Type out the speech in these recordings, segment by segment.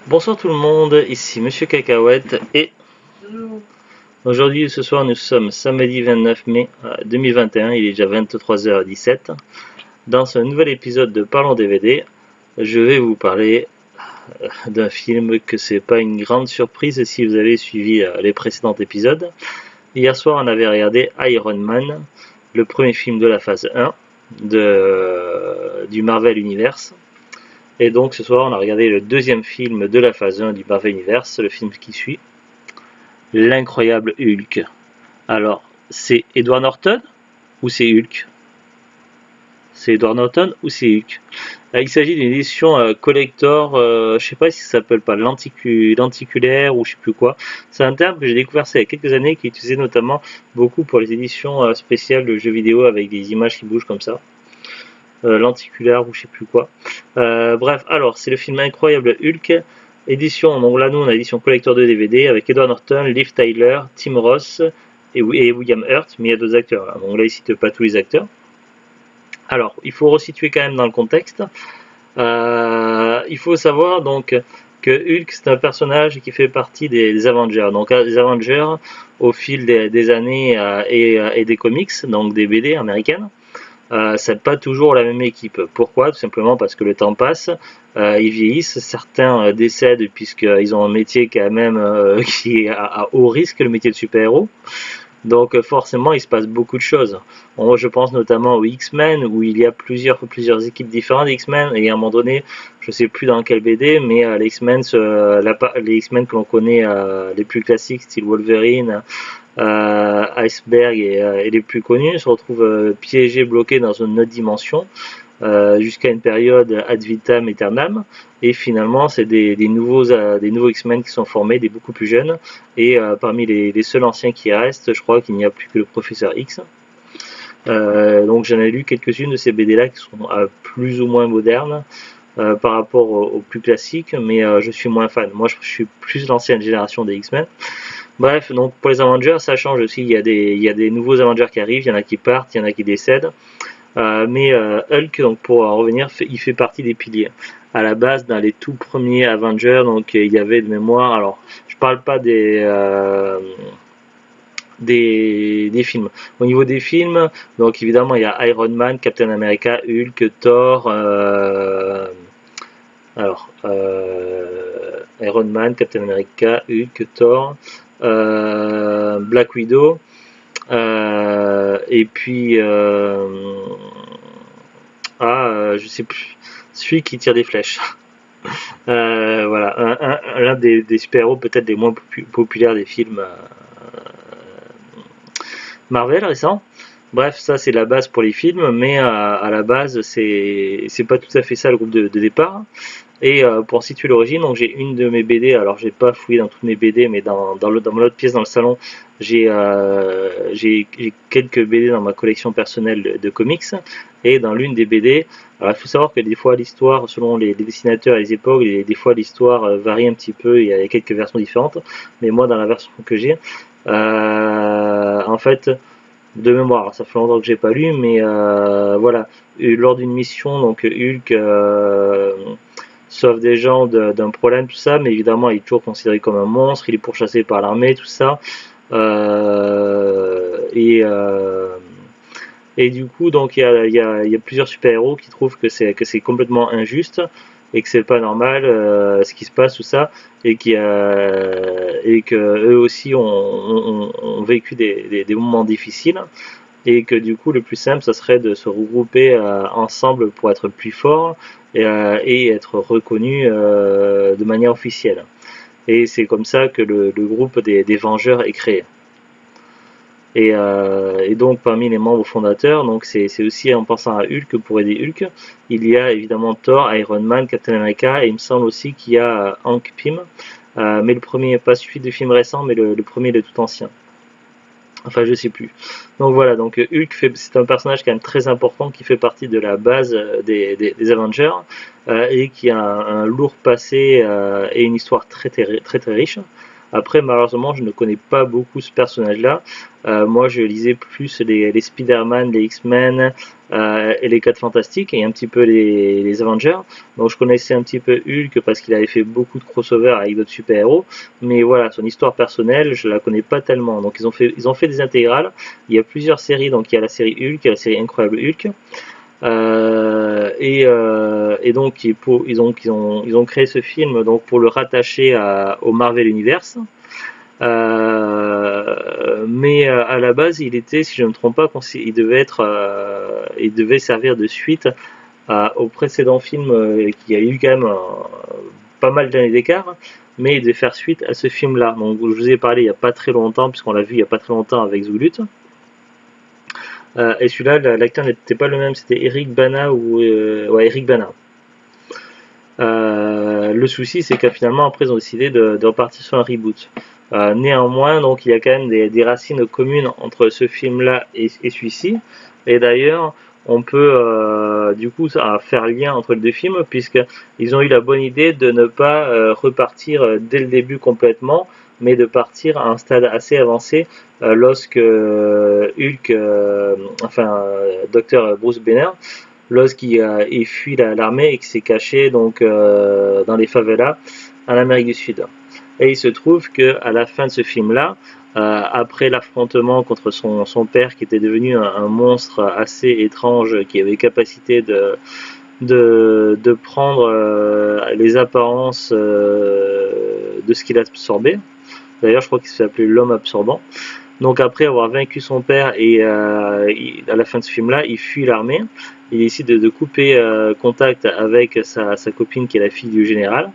Bonsoir tout le monde, ici Monsieur Cacahuète et aujourd'hui ce soir nous sommes samedi 29 mai 2021, il est déjà 23h17. Dans ce nouvel épisode de Parlons DVD, je vais vous parler d'un film que c'est pas une grande surprise si vous avez suivi les précédents épisodes. Hier soir on avait regardé Iron Man, le premier film de la phase 1 du Marvel Universe. Et donc ce soir on a regardé le deuxième film de la phase 1 du Marvel Universe, le film qui suit, l'incroyable Hulk. Alors, c'est Edward Norton ou c'est Hulk? C'est Edward Norton ou c'est Hulk? Il s'agit d'une édition collector, je sais pas si ça s'appelle pas lenticulaire ou je sais plus quoi. C'est un terme que j'ai découvert ça il y a quelques années, qui est utilisé notamment beaucoup pour les éditions spéciales de jeux vidéo avec des images qui bougent comme ça. Lenticulaire ou je sais plus quoi. Bref, alors c'est le film incroyable Hulk, édition, donc là nous on a édition collector de DVD avec Edward Norton, Liv Tyler, Tim Ross et William Hurt, mais il y a d'autres acteurs là. Donc là ils citent pas tous les acteurs. Alors il faut resituer quand même dans le contexte. Il faut savoir donc que Hulk c'est un personnage qui fait partie des Avengers. Donc les Avengers au fil des années et des comics, donc des BD américaines. C'est pas toujours la même équipe. Pourquoi? Tout simplement parce que le temps passe, ils vieillissent, certains décèdent puisqu'ils ont un métier quand même qui est à haut risque, le métier de super-héros. Donc forcément, il se passe beaucoup de choses. Moi, je pense notamment aux X-Men, où il y a plusieurs équipes différentes d'X-Men, et à un moment donné, je sais plus dans quel BD, mais les X-Men que l'on connaît, les plus classiques, style Wolverine, Iceberg et les plus connus, se retrouvent piégés, bloqués dans une autre dimension, jusqu'à une période ad vitam aeternam. Et finalement, c'est des nouveaux X-Men qui sont formés, des beaucoup plus jeunes. Et parmi les seuls anciens qui restent, je crois qu'il n'y a plus que le Professeur X. Donc j'en ai lu quelques-unes de ces BD-là qui sont plus ou moins modernes par rapport aux plus classiques, mais je suis moins fan. Moi, je suis plus l'ancienne génération des X-Men. Bref, donc pour les Avengers, ça change aussi. Il y a des nouveaux Avengers qui arrivent, il y en a qui partent, il y en a qui décèdent. Mais Hulk, donc pour revenir, il fait partie des piliers. À la base, dans les tout premiers Avengers, donc il y avait de mémoire. Alors, je parle pas des films. Au niveau des films, donc évidemment, il y a Iron Man, Captain America, Hulk, Thor. Iron Man, Captain America, Hulk, Thor, Black Widow. Et puis je sais plus, celui qui tire des flèches. Voilà, l'un des super-héros peut-être des moins populaires des films Marvel récents. Bref, ça c'est la base pour les films, mais à la base c'est pas tout à fait ça le groupe de départ. Et pour situer l'origine, donc j'ai une de mes BD, alors j'ai pas fouillé dans toutes mes BD, mais dans mon autre pièce dans le salon, j'ai quelques BD dans ma collection personnelle de comics. Et dans l'une des BD, alors il faut savoir que des fois l'histoire, selon les dessinateurs et les époques, des fois l'histoire varie un petit peu, il y a quelques versions différentes. Mais moi dans la version que j'ai, en fait, de mémoire, ça fait longtemps que j'ai pas lu, mais voilà, lors d'une mission, donc Hulk sauve des gens d'un problème, tout ça, mais évidemment il est toujours considéré comme un monstre, il est pourchassé par l'armée, tout ça. Euh, et, euh, et du coup, donc il y a plusieurs super-héros qui trouvent que c'est complètement injuste et que c'est pas normal ce qui se passe, tout ça, et que eux aussi ont vécu des moments difficiles et que du coup le plus simple ça serait de se regrouper ensemble pour être plus fort et être reconnu de manière officielle. Et c'est comme ça que le groupe des Vengeurs est créé. Et donc parmi les membres fondateurs, donc c'est aussi en pensant à Hulk pour aider Hulk, il y a évidemment Thor, Iron Man, Captain America et il me semble aussi qu'il y a Hank Pym, mais le premier, pas celui de film récent, mais le premier de tout ancien. Enfin, je sais plus. Donc voilà, donc Hulk c'est un personnage quand même très important qui fait partie de la base des Avengers et qui a un lourd passé et une histoire très très riche. Après, malheureusement, je ne connais pas beaucoup ce personnage-là. Moi, je lisais plus les Spider-Man, les X-Men et les 4 Fantastiques et un petit peu les Avengers. Donc, je connaissais un petit peu Hulk parce qu'il avait fait beaucoup de crossovers avec d'autres super-héros. Mais voilà, son histoire personnelle, je la connais pas tellement. Donc, ils ont fait des intégrales. Il y a plusieurs séries. Donc, il y a la série Hulk, il y a la série Incroyable Hulk. Et donc ils ont créé ce film donc pour le rattacher au Marvel Universe. Mais à la base, il était, si je ne me trompe pas, il devait servir de suite au précédent film qui a eu quand même pas mal d'années d'écart, mais il devait faire suite à ce film-là. Donc je vous ai parlé il n'y a pas très longtemps, puisqu'on l'a vu il n'y a pas très longtemps avec Zulut. Et celui-là, l'acteur n'était pas le même, c'était Eric Bana ouais, Eric Bana. Le souci, c'est que finalement, après, ils ont décidé de repartir sur un reboot. Néanmoins, donc, il y a quand même des racines communes entre ce film-là et celui-ci. Et d'ailleurs, on peut du coup faire lien entre les deux films, puisqu'ils ont eu la bonne idée de ne pas repartir dès le début complètement, mais de partir à un stade assez avancé lorsque Hulk, Dr Bruce Banner, lorsqu'il fuit l'armée et qu'il s'est caché donc dans les favelas en Amérique du Sud. Et il se trouve que à la fin de ce film-là, après l'affrontement contre son père qui était devenu un monstre assez étrange, qui avait capacité de prendre les apparences de ce qu'il absorbait. D'ailleurs, je crois qu'il se fait appeler l'homme absorbant. Donc après avoir vaincu son père et à la fin de ce film-là, il fuit l'armée. Il décide de couper contact avec sa copine qui est la fille du général.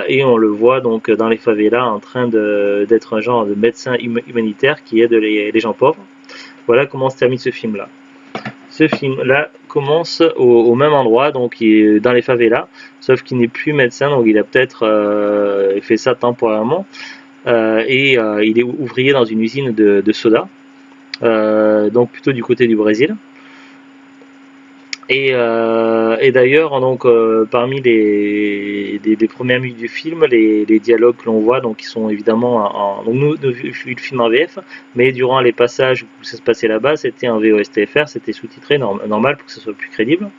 Et on le voit donc dans les favelas en train d'être un genre de médecin humanitaire qui aide les gens pauvres. Voilà comment se termine ce film-là. Ce film-là commence au même endroit, donc il est dans les favelas, sauf qu'il n'est plus médecin, donc il a peut-être fait ça temporairement. Il est ouvrier dans une usine de soda, donc plutôt du côté du Brésil. Et d'ailleurs, donc parmi les premières minutes du film, les dialogues que l'on voit, donc qui sont évidemment donc nous vu le film en VF, mais durant les passages où ça se passait là-bas, c'était en VOSTFR, c'était sous-titré normal pour que ce soit plus crédible.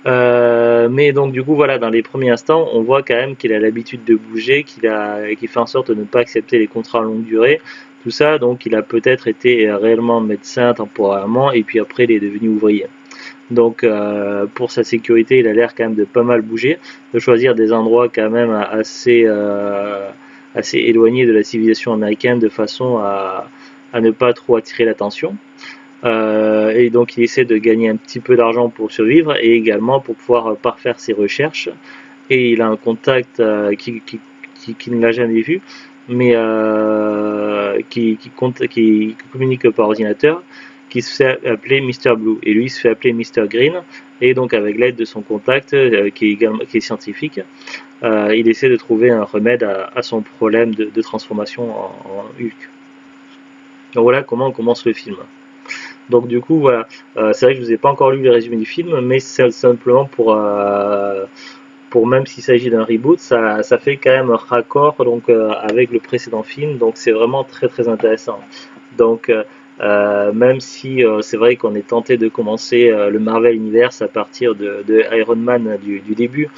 Mais donc du coup voilà, dans les premiers instants, on voit quand même qu'il a l'habitude de bouger, qu'il fait en sorte de ne pas accepter les contrats à longue durée, tout ça. Donc il a peut-être été réellement médecin temporairement et puis après il est devenu ouvrier. Donc pour sa sécurité, il a l'air quand même de pas mal bouger, de choisir des endroits quand même assez éloignés de la civilisation américaine de façon à ne pas trop attirer l'attention. Et donc il essaie de gagner un petit peu d'argent pour survivre et également pour pouvoir parfaire ses recherches. Et il a un contact qui ne l'a jamais vu, mais qui communique par ordinateur, qui se fait appeler Mr. Blue. Et lui, il se fait appeler Mr. Green. Et donc avec l'aide de son contact, qui est scientifique, il essaie de trouver un remède à son problème de transformation en Hulk. Donc voilà comment on commence le film. Donc du coup voilà, c'est vrai que je vous ai pas encore lu le résumé du film, mais c'est simplement pour même s'il s'agit d'un reboot, ça fait quand même un raccord donc avec le précédent film, donc c'est vraiment très très intéressant. Donc même si c'est vrai qu'on est tenté de commencer le Marvel Universe à partir de Iron Man du début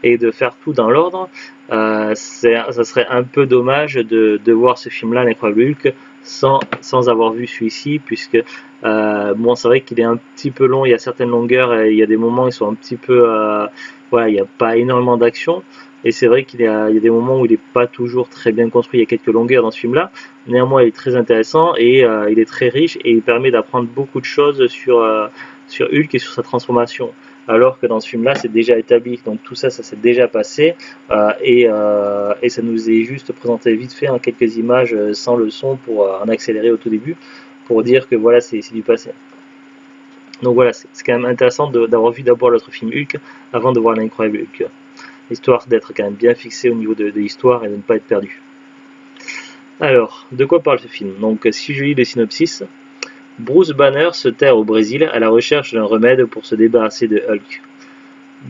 et de faire tout dans l'ordre, ça serait un peu dommage de voir ce film-là, l'Incroyable Hulk, sans avoir vu celui-ci, puisque bon, c'est vrai qu'il est un petit peu long, il y a certaines longueurs, il y a des moments où ils sont un petit peu voilà, il n'y a pas énormément d'action, et c'est vrai qu'il y a des moments où il n'est pas toujours très bien construit, il y a quelques longueurs dans ce film-là. Néanmoins, il est très intéressant et il est très riche et il permet d'apprendre beaucoup de choses sur Hulk et sur sa transformation. Alors que dans ce film-là, c'est déjà établi, donc tout ça, ça s'est déjà passé et ça nous est juste présenté vite fait en quelques images sans le son pour en accélérer au tout début, pour dire que voilà, c'est du passé. Donc voilà, c'est quand même intéressant d'avoir vu d'abord l'autre film Hulk avant de voir l'Incroyable Hulk, histoire d'être quand même bien fixé au niveau de l'histoire et de ne pas être perdu. Alors, de quoi parle ce film? Donc si je lis le synopsis, Bruce Banner se terre au Brésil à la recherche d'un remède pour se débarrasser de Hulk.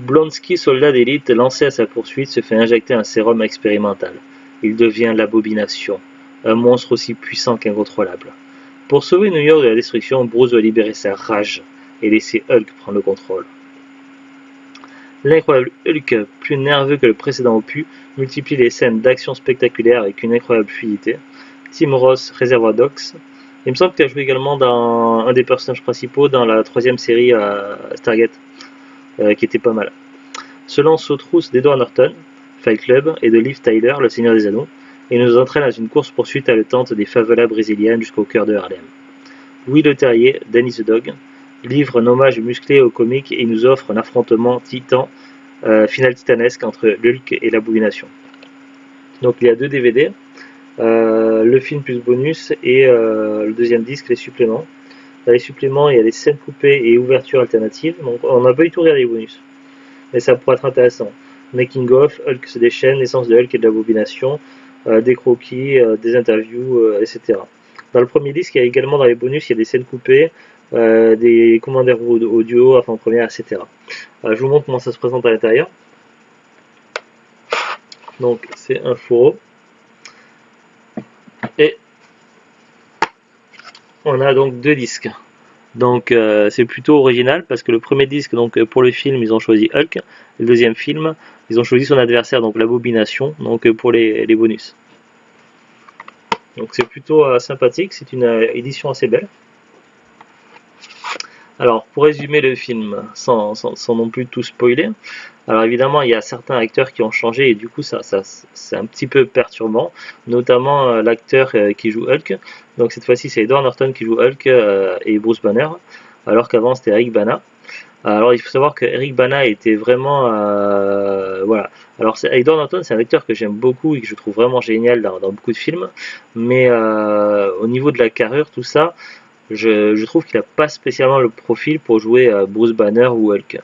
Blonsky, soldat d'élite lancé à sa poursuite, se fait injecter un sérum expérimental. il devient l'abomination, un monstre aussi puissant qu'incontrôlable. Pour sauver New York de la destruction, Bruce doit libérer sa rage et laisser Hulk prendre le contrôle. L'incroyable Hulk, plus nerveux que le précédent opus, multiplie les scènes d'action spectaculaires avec une incroyable fluidité. Tim Roth, Reservoir Dogs. Il me semble qu'il a joué également dans un des personnages principaux dans la 3e série Stargate, qui était pas mal. Se lance aux trousses d'Edward Norton, Fight Club, et de Liv Tyler, le Seigneur des Anneaux, et nous entraîne dans une course-poursuite haletante des favelas brésiliennes jusqu'au cœur de Harlem. Louis Leterrier, Danny the Dog, livre un hommage musclé au comique et nous offre un affrontement final titanesque entre Hulk et l'Abomination. Donc il y a 2 DVD, le film plus bonus et le deuxième disque, les suppléments. Dans les suppléments, il y a des scènes coupées et ouvertures alternatives, donc on n'a pas du tout regardé les bonus, mais ça pourrait être intéressant. Making of, Hulk se déchaîne, naissance de Hulk et de l'Abomination, des croquis, des interviews, etc. Dans le premier disque, il y a également dans les bonus, il y a des scènes coupées, des commentaires audio, avant-première, etc. Je vous montre comment ça se présente à l'intérieur. Donc c'est un fourreau. Et on a donc 2 disques. Donc c'est plutôt original parce que le premier disque, donc pour le film, ils ont choisi Hulk. Le deuxième film, ils ont choisi son adversaire, donc l'Abomination, donc pour les bonus. Donc c'est plutôt sympathique, c'est une édition assez belle. Alors pour résumer le film, sans non plus tout spoiler, alors évidemment il y a certains acteurs qui ont changé et du coup ça c'est un petit peu perturbant, notamment l'acteur qui joue Hulk. Donc cette fois-ci c'est Edward Norton qui joue Hulk et Bruce Banner, alors qu'avant c'était Eric Bana. Alors il faut savoir que Eric Bana était vraiment voilà. Alors Edward Norton c'est un acteur que j'aime beaucoup et que je trouve vraiment génial dans beaucoup de films, mais au niveau de la carrure tout ça, je trouve qu'il n'a pas spécialement le profil pour jouer Bruce Banner ou Hulk.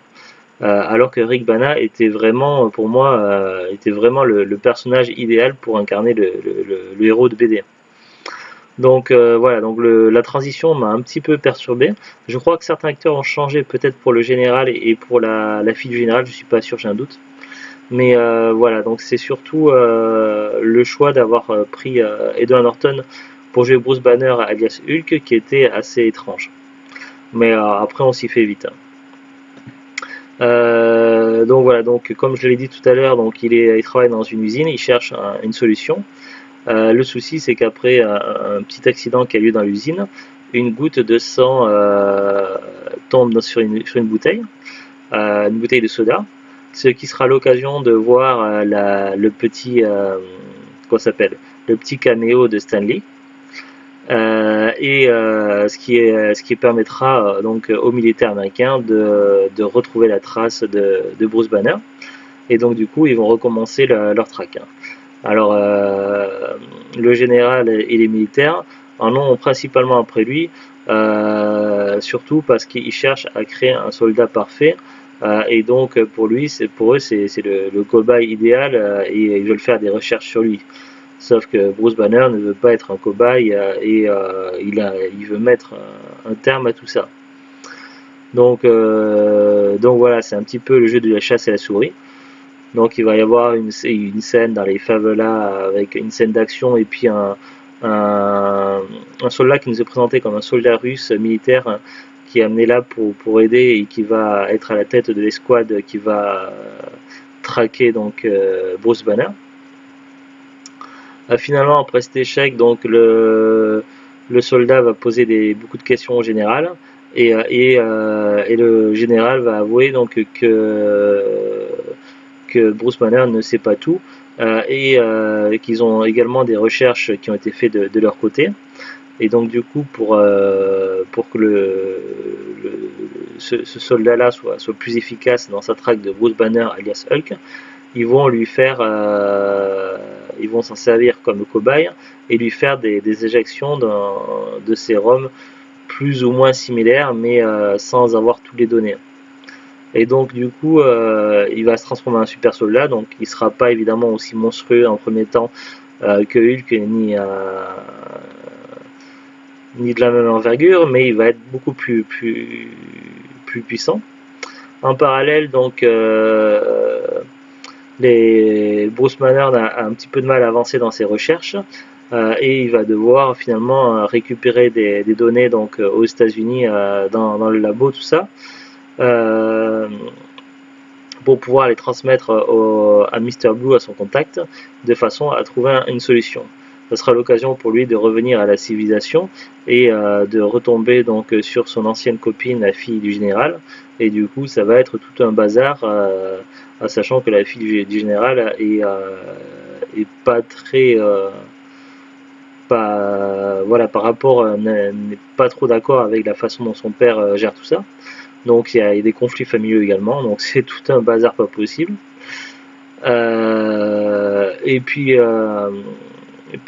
Alors que Rick Bana était vraiment, pour moi, était vraiment le personnage idéal pour incarner le héros de BD. Donc voilà, donc la transition m'a un petit peu perturbé. Je crois que certains acteurs ont changé, peut-être pour le général et pour la fille du général, je suis pas sûr, j'ai un doute. Mais voilà, donc c'est surtout le choix d'avoir pris Edward Norton pour jouer Bruce Banner alias Hulk qui était assez étrange. Mais après on s'y fait vite. Donc voilà, donc comme je l'ai dit tout à l'heure, donc il travaille dans une usine, il cherche une solution. Le souci c'est qu'après un petit accident qui a lieu dans l'usine, une goutte de sang tombe sur une bouteille de soda, ce qui sera l'occasion de voir le petit le petit caméo de Stanley. Ce qui permettra donc aux militaires américains de retrouver la trace de Bruce Banner, et donc du coup ils vont recommencer leur traque. Alors le général et les militaires en ont principalement après lui, surtout parce qu'ils cherchent à créer un soldat parfait, et donc pour eux c'est le cobaye idéal, et ils veulent faire des recherches sur lui. Sauf que Bruce Banner ne veut pas être un cobaye et il veut mettre un terme à tout ça. Donc voilà, c'est un petit peu le jeu de la chasse et la souris. Donc il va y avoir une scène dans les favelas avec une scène d'action et puis un soldat qui nous est présenté comme un soldat russe militaire qui est amené là pour aider et qui va être à la tête de l'escouade qui va traquer donc Bruce Banner. Finalement, après cet échec, donc le soldat va poser beaucoup de questions au général, et le général va avouer donc que Bruce Banner ne sait pas tout, et qu'ils ont également des recherches qui ont été faites de leur côté. Et donc du coup, pour que ce soldat-là soit plus efficace dans sa traque de Bruce Banner alias Hulk, ils vont s'en servir comme cobaye et lui faire des éjections de sérum plus ou moins similaires, mais sans avoir toutes les données. Et donc du coup il va se transformer en super soldat, donc il sera pas évidemment aussi monstrueux en premier temps que Hulk, ni de la même envergure, mais il va être beaucoup plus puissant. En parallèle, donc Bruce Banner a un petit peu de mal à avancer dans ses recherches et il va devoir finalement récupérer des données donc aux États-Unis dans le labo, tout ça, pour pouvoir les transmettre à Mr. Blue, à son contact, de façon à trouver une solution. Ce sera l'occasion pour lui de revenir à la civilisation et de retomber donc sur son ancienne copine, la fille du général, et du coup ça va être tout un bazar, sachant que la fille du général est pas très voilà, par rapport n'est pas trop d'accord avec la façon dont son père gère tout ça. Donc il y a des conflits familiaux également, donc c'est tout un bazar pas possible. Et puis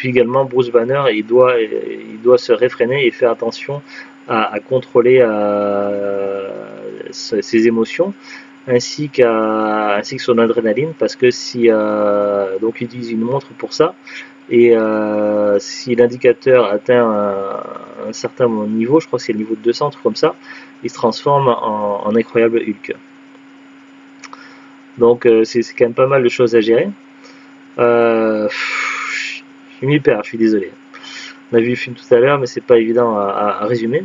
également Bruce Banner, il doit se réfréner et faire attention à contrôler ses émotions ainsi que son adrénaline, parce que si donc il utilise une montre pour ça, et si l'indicateur atteint un certain niveau, je crois que c'est le niveau de 200, truc comme ça, il se transforme en incroyable Hulk. Donc c'est quand même pas mal de choses à gérer. Je m'y perds, je suis désolé. On a vu le film tout à l'heure, mais c'est pas évident à résumer.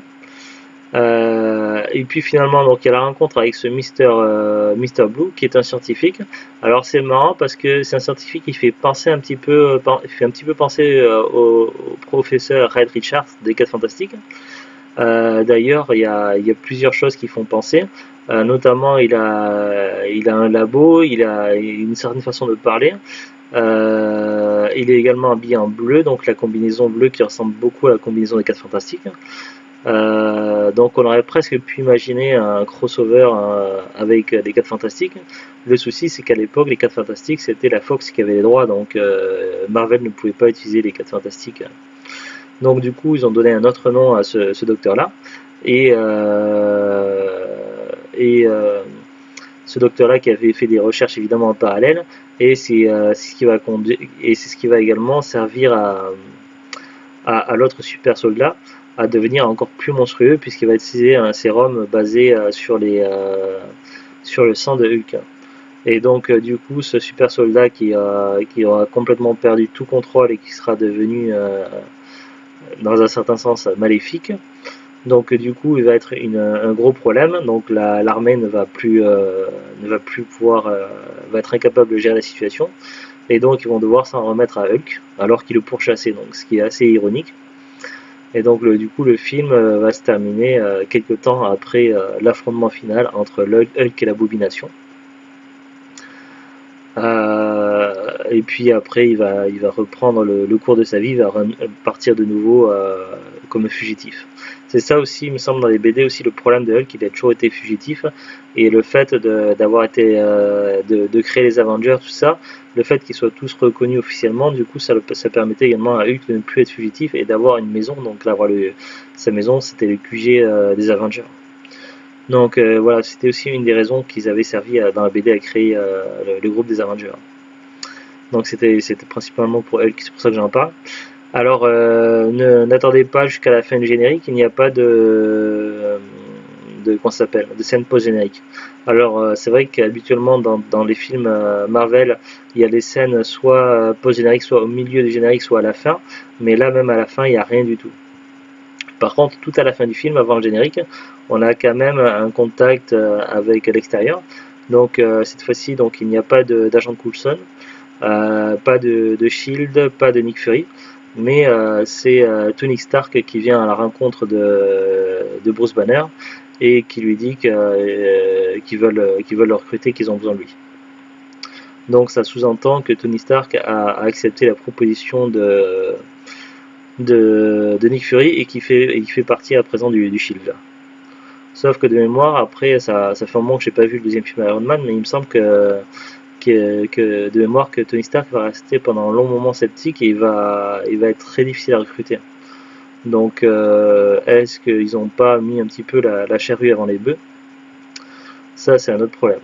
Et puis finalement, donc il y a la rencontre avec ce Mr. Blue, qui est un scientifique. Alors c'est marrant parce que c'est un scientifique qui fait penser un petit peu, penser au professeur Red Richards des 4 Fantastiques. D'ailleurs, il y a plusieurs choses qui font penser. Notamment, il a un labo, il a une certaine façon de parler. Il est également habillé en bleu, donc la combinaison bleue qui ressemble beaucoup à la combinaison des 4 Fantastiques. Donc on aurait presque pu imaginer un crossover avec les 4 Fantastiques. Le souci, c'est qu'à l'époque, les 4 Fantastiques, c'était la Fox qui avait les droits, donc Marvel ne pouvait pas utiliser les 4 Fantastiques. Donc du coup, ils ont donné un autre nom à ce docteur-là. Et ce docteur-là qui avait fait des recherches évidemment en parallèle, et c'est ce qui va également servir à l'autre super soldat à devenir encore plus monstrueux, puisqu'il va utiliser un sérum basé sur le sang de Hulk. Et donc du coup, ce super soldat qui aura complètement perdu tout contrôle et qui sera devenu dans un certain sens maléfique. Donc du coup, il va être un gros problème. Donc l'armée ne va plus pouvoir, va être incapable de gérer la situation. Et donc ils vont devoir s'en remettre à Hulk, alors qu'il le pourchassait. Donc ce qui est assez ironique. Et donc du coup, le film va se terminer quelques temps après l'affrontement final entre Hulk et l'abomination. Et puis après, il va reprendre le cours de sa vie, il va partir de nouveau comme fugitif. C'est ça aussi, il me semble, dans les BD aussi, le problème de Hulk, il a toujours été fugitif, et le fait d'avoir été de créer les Avengers, tout ça, le fait qu'ils soient tous reconnus officiellement, du coup ça permettait également à Hulk de ne plus être fugitif et d'avoir une maison. Donc là, sa maison, c'était le QG des Avengers. Donc voilà, c'était aussi une des raisons qu'ils avaient servi dans la BD à créer le groupe des Avengers. Donc c'était principalement pour Hulk, c'est pour ça que j'en parle. Alors n'attendez pas jusqu'à la fin du générique, il n'y a pas de scène post-générique. Alors c'est vrai qu'habituellement dans les films Marvel, il y a des scènes soit post-générique, soit au milieu du générique, soit à la fin, mais là même à la fin, il n'y a rien du tout. Par contre, tout à la fin du film, avant le générique, on a quand même un contact avec l'extérieur. Donc cette fois-ci, donc il n'y a pas d'agent Coulson, pas de Shield, pas de Nick Fury, mais c'est Tony Stark qui vient à la rencontre de Bruce Banner et qui lui dit qu'ils veulent le recruter, qu'ils ont besoin de lui. Donc ça sous-entend que Tony Stark a accepté la proposition de Nick Fury et qui fait partie à présent du Shield. Sauf que de mémoire, après, ça fait un moment que j'ai pas vu le deuxième film Iron Man, mais il me semble que de mémoire que Tony Stark va rester pendant un long moment sceptique et il va être très difficile à recruter. Donc est-ce qu'ils n'ont pas mis un petit peu la charrue avant les bœufs? Ça, c'est un autre problème.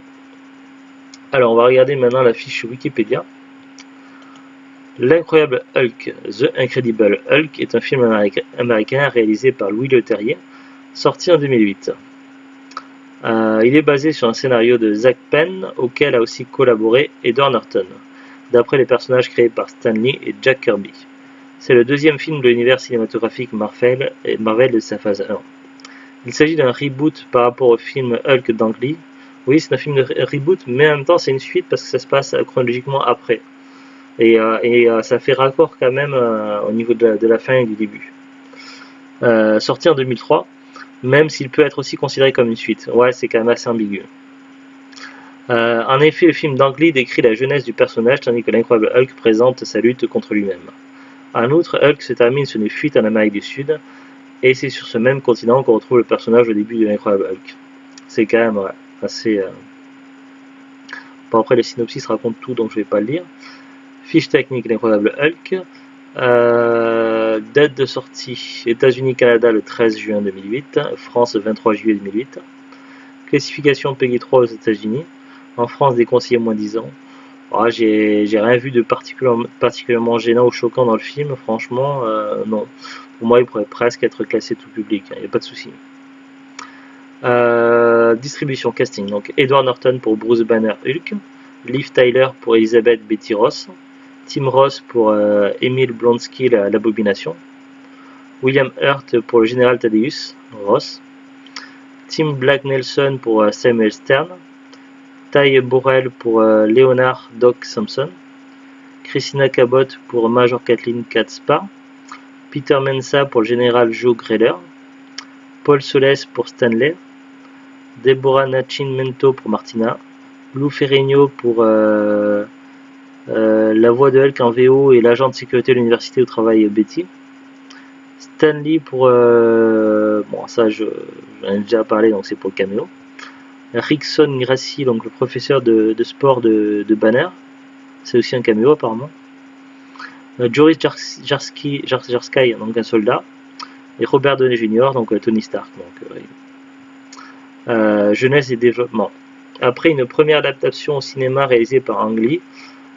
Alors on va regarder maintenant la fiche Wikipédia. L'incroyable Hulk, The Incredible Hulk, est un film américain réalisé par Louis Leterrier, sorti en 2008. Il est basé sur un scénario de Zak Penn auquel a aussi collaboré Edward Norton, d'après les personnages créés par Stan Lee et Jack Kirby. C'est le deuxième film de l'univers cinématographique Marvel de sa phase 1. Il s'agit d'un reboot par rapport au film Hulk d'Ang Lee. Oui, c'est un film de reboot, mais en même temps c'est une suite parce que ça se passe chronologiquement après. Et ça fait raccord quand même au niveau de la fin et du début. Sorti en 2003, même s'il peut être aussi considéré comme une suite. Ouais, c'est quand même assez ambigu. En effet, le film d'Ang Lee décrit la jeunesse du personnage, tandis que l'incroyable Hulk présente sa lutte contre lui-même. En outre, Hulk se termine sur une fuite en Amérique du Sud, et c'est sur ce même continent qu'on retrouve le personnage au début de l'incroyable Hulk. C'est quand même assez... Bon, après, le synopsis raconte tout, donc je ne vais pas le lire. Fiche technique, l'incroyable Hulk. Date de sortie, États-Unis-Canada le 13 juin 2008, France le 23 juillet 2008. Classification PEGI 3 aux États-Unis. En France, déconseillé moins 10 ans. Oh, j'ai rien vu de particulièrement gênant ou choquant dans le film, franchement, non. Pour moi, il pourrait presque être classé tout public, il n'y a pas de souci. Distribution casting, donc Edward Norton pour Bruce Banner Hulk, Liv Tyler pour Elizabeth Betty Ross, Tim Ross pour Emil Blonsky l'Abomination, William Hurt pour le général Thaddeus Ross, Tim Black Nelson pour Samuel Stern, Ty Burrell pour Leonard Doc Samson, Christina Cabot pour Major Kathleen Katzpah, Peter Mensa pour le général Joe Greller, Paul Soles pour Stanley, Deborah Nachin-Mento pour Martina, Lou Ferrigno pour la voix de Hulk en VO et l'agent de sécurité de l'université où travaille Betty, Stanley pour... bon, ça j'en ai déjà parlé, donc c'est pour le caméo. Rickson Gracie, donc le professeur de sport de Banner, c'est aussi un caméo apparemment. Joris Jarsky, donc un soldat. Et Robert Downey Jr., donc Tony Stark. Donc, jeunesse et développement. Après une première adaptation au cinéma réalisée par Ang Lee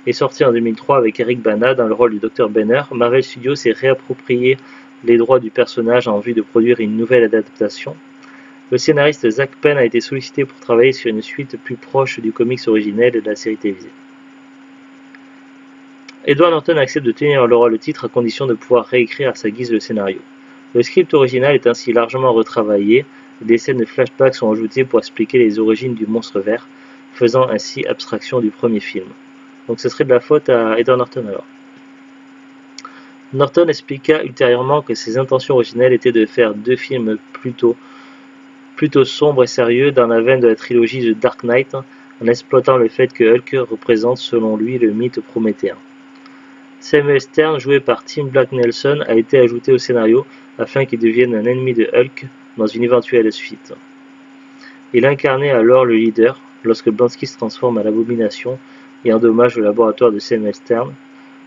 et sortie en 2003 avec Eric Bana dans le rôle du Dr Banner, Marvel Studios s'est réapproprié les droits du personnage en vue de produire une nouvelle adaptation. Le scénariste Zak Penn a été sollicité pour travailler sur une suite plus proche du comics originel et de la série télévisée. Edward Norton accepte de tenir le rôle de titre à condition de pouvoir réécrire à sa guise le scénario. Le script original est ainsi largement retravaillé, et des scènes de flashback sont ajoutées pour expliquer les origines du monstre vert, faisant ainsi abstraction du premier film. Donc ce serait de la faute à Edward Norton alors. Norton expliqua ultérieurement que ses intentions originelles étaient de faire deux films plutôt sombres et sérieux dans la veine de la trilogie de Dark Knight, en exploitant le fait que Hulk représente selon lui le mythe prométhéen. Samuel Stern, joué par Tim Black Nelson, a été ajouté au scénario afin qu'il devienne un ennemi de Hulk dans une éventuelle suite. Il incarnait alors le leader lorsque Blonsky se transforme en abomination et endommage le laboratoire de Samuel Stern.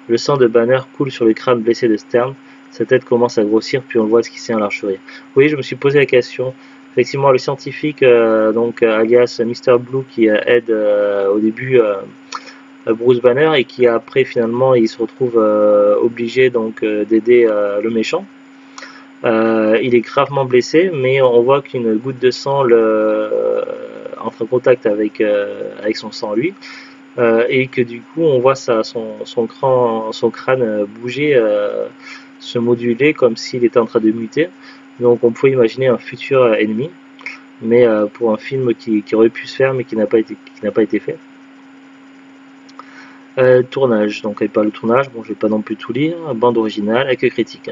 Le sang de Banner coule sur le crâne blessé de Stern, sa tête commence à grossir puis on le voit esquisser un large sourire. Oui, je me suis posé la question. Effectivement, le scientifique, alias Mr. Blue, qui aide au début Bruce Banner et qui après finalement il se retrouve obligé donc d'aider le méchant. Il est gravement blessé, mais on voit qu'une goutte de sang entre en contact avec son sang lui, et que du coup on voit son crâne bouger, se moduler comme s'il était en train de muter. Donc on pouvait imaginer un futur ennemi, mais pour un film qui aurait pu se faire mais qui n'a pas été fait. Tournage, donc elle parle de tournage, bon je vais pas non plus tout lire, bande originale, avec critique.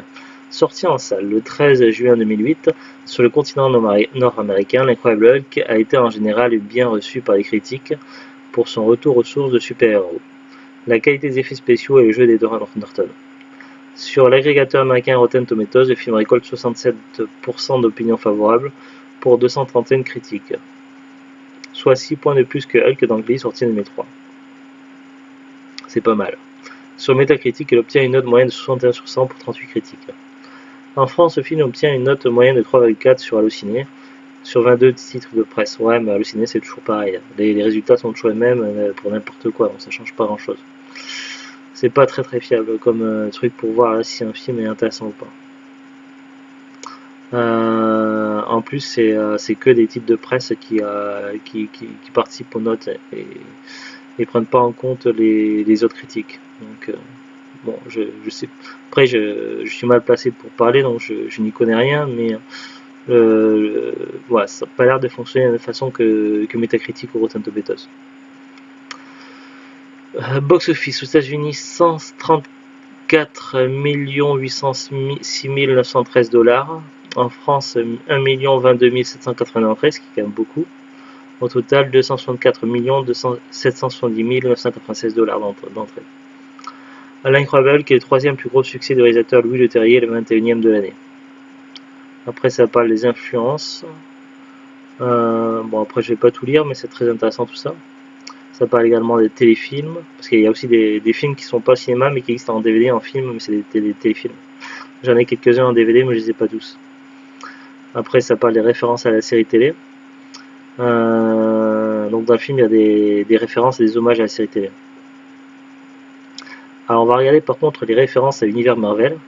Sorti en salle le 13 juin 2008, sur le continent nord-américain, l'incroyable Hulk a été en général bien reçu par les critiques pour son retour aux sources de super-héros, la qualité des effets spéciaux et le jeu d'Edward Norton. Sur l'agrégateur américain Rotten Tomatoes, le film récolte 67% d'opinions favorables pour 231 critiques, soit 6 points de plus que Hulk d'Ang Lee sorti en 2003. C'est pas mal. Sur Metacritic, il obtient une note moyenne de 61 sur 100 pour 38 critiques. En France, le film obtient une note moyenne de 3,4 sur Allociné, sur 22 titres de presse. Ouais, mais Allociné, c'est toujours pareil. Les résultats sont toujours les mêmes pour n'importe quoi, donc ça change pas grand-chose. C'est pas très fiable comme truc pour voir là, si un film est intéressant ou pas. En plus, c'est que des titres de presse qui participent aux notes et prennent pas en compte les autres critiques. Donc, bon, je sais. Après, je suis mal placé pour parler, donc je n'y connais rien, mais voilà, ça n'a pas l'air de fonctionner de la même façon que Metacritic ou Rotten Tomatoes. Box office aux États-Unis, 134 806 913 $. En France, 1 022 793, ce qui est quand même beaucoup. Au total, 264 770 996 $ d'entrée. L'Incroyable, qui est le troisième plus gros succès du réalisateur Louis Leterrier, le 21e de l'année. Après, ça parle des influences. Bon, après, je vais pas tout lire, mais c'est très intéressant tout ça. Ça parle également des téléfilms, parce qu'il y a aussi des films qui sont pas au cinéma, mais qui existent en DVD, en film, mais c'est des téléfilms. J'en ai quelques-uns en DVD, mais je les ai pas tous. Après, ça parle des références à la série télé. Donc dans le film, il y a des références et des hommages à la série télé. Alors on va regarder par contre les références à l'univers Marvel.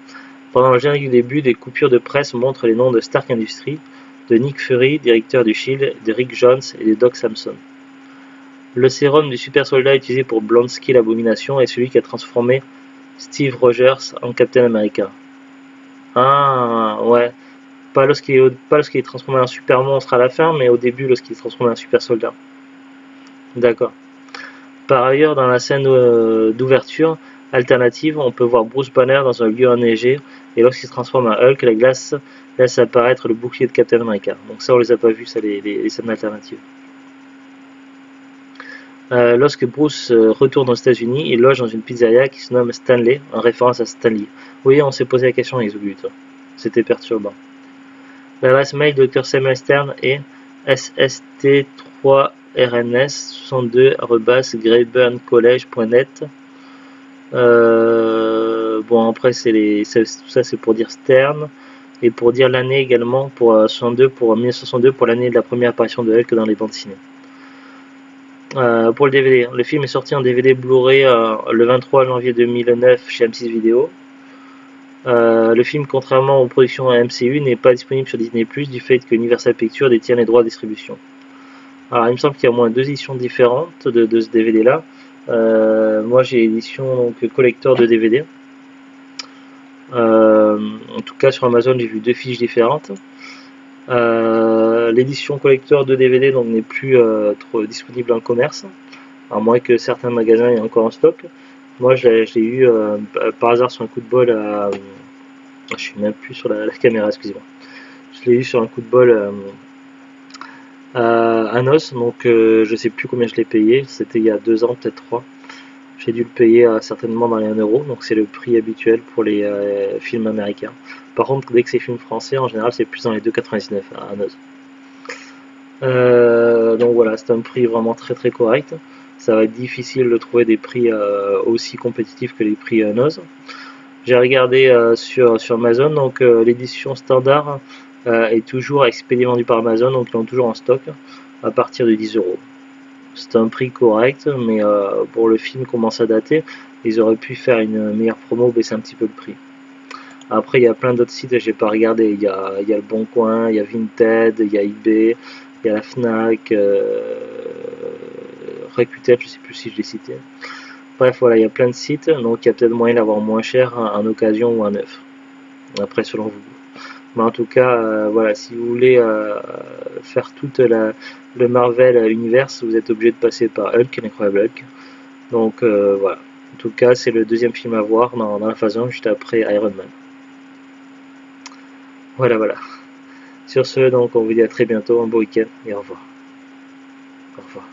Pendant le générique du début, des coupures de presse montrent les noms de Stark Industries, de Nick Fury, directeur du SHIELD, de Rick Jones et de Doc Samson. Le sérum du super soldat utilisé pour Blonsky l'Abomination est celui qui a transformé Steve Rogers en Captain America. Ah, ouais. Pas lorsqu'il est transformé en super monstre à la fin, mais au début lorsqu'il est transformé en super soldat. D'accord. Par ailleurs, dans la scène d'ouverture alternative, on peut voir Bruce Banner dans un lieu enneigé, et lorsqu'il se transforme en Hulk, la glace laisse apparaître le bouclier de Captain America. Donc ça, on les a pas vus, ça, les scènes alternatives. Lorsque Bruce retourne aux États-Unis, il loge dans une pizzeria qui se nomme Stanley, en référence à Stanley. Oui, on s'est posé la question avec Zogut. C'était perturbant. L'adresse mail de Dr Samuel Stern est sst3rns62@greyburncollege.net. Bon, après, tout ça c'est pour dire Stern et pour dire l'année également pour 1962 pour l'année de la première apparition de Hulk dans les bandes ciné. Pour le DVD, le film est sorti en DVD Blu-ray le 23 janvier 2009 chez M6 Vidéo. Le film, contrairement aux productions MCU, n'est pas disponible sur Disney+, du fait que Universal Pictures détient les droits de distribution. Alors, il me semble qu'il y a au moins 2 éditions différentes de ce DVD-là. Moi, j'ai l'édition collector de DVD. En tout cas, sur Amazon, j'ai vu 2 fiches différentes. L'édition collector de DVD n'est plus trop disponible en commerce, à moins que certains magasins aient encore en stock. Moi, je l'ai eu par hasard sur un coup de bol à... Je suis même plus sur la caméra, excusez-moi. Je l'ai eu sur un coup de bol à Nos, donc je sais plus combien je l'ai payé. C'était il y a 2 ans, peut-être 3. J'ai dû le payer certainement dans les 1 €, donc c'est le prix habituel pour les films américains. Par contre, dès que c'est film français, en général, c'est plus dans les 2,99 à Nos. Donc voilà, c'est un prix vraiment très très correct. Ça va être difficile de trouver des prix aussi compétitifs que les prix Noz. J'ai regardé sur Amazon, donc l'édition standard est toujours expédiée vendue par Amazon, donc ils l'ont toujours en stock à partir de 10 €. C'est un prix correct, mais pour le film commence à dater, ils auraient pu faire une meilleure promo, baisser un petit peu le prix. Après, il y a plein d'autres sites, j'ai pas regardé. Il y a Le Bon Coin, il y a Vinted, il y a eBay, il y a la Fnac, Rakuten, je sais plus si je l'ai cité. Bref, voilà, il y a plein de sites, donc il y a peut-être moyen d'avoir moins cher en occasion ou en neuf. Après, selon vous. Mais en tout cas, voilà, si vous voulez faire toute le Marvel Universe, vous êtes obligé de passer par Hulk, l'incroyable Hulk. Donc voilà. En tout cas, c'est le deuxième film à voir dans la phase 1, juste après Iron Man. Voilà, voilà. Sur ce, donc, on vous dit à très bientôt, un beau week-end et au revoir. Au revoir.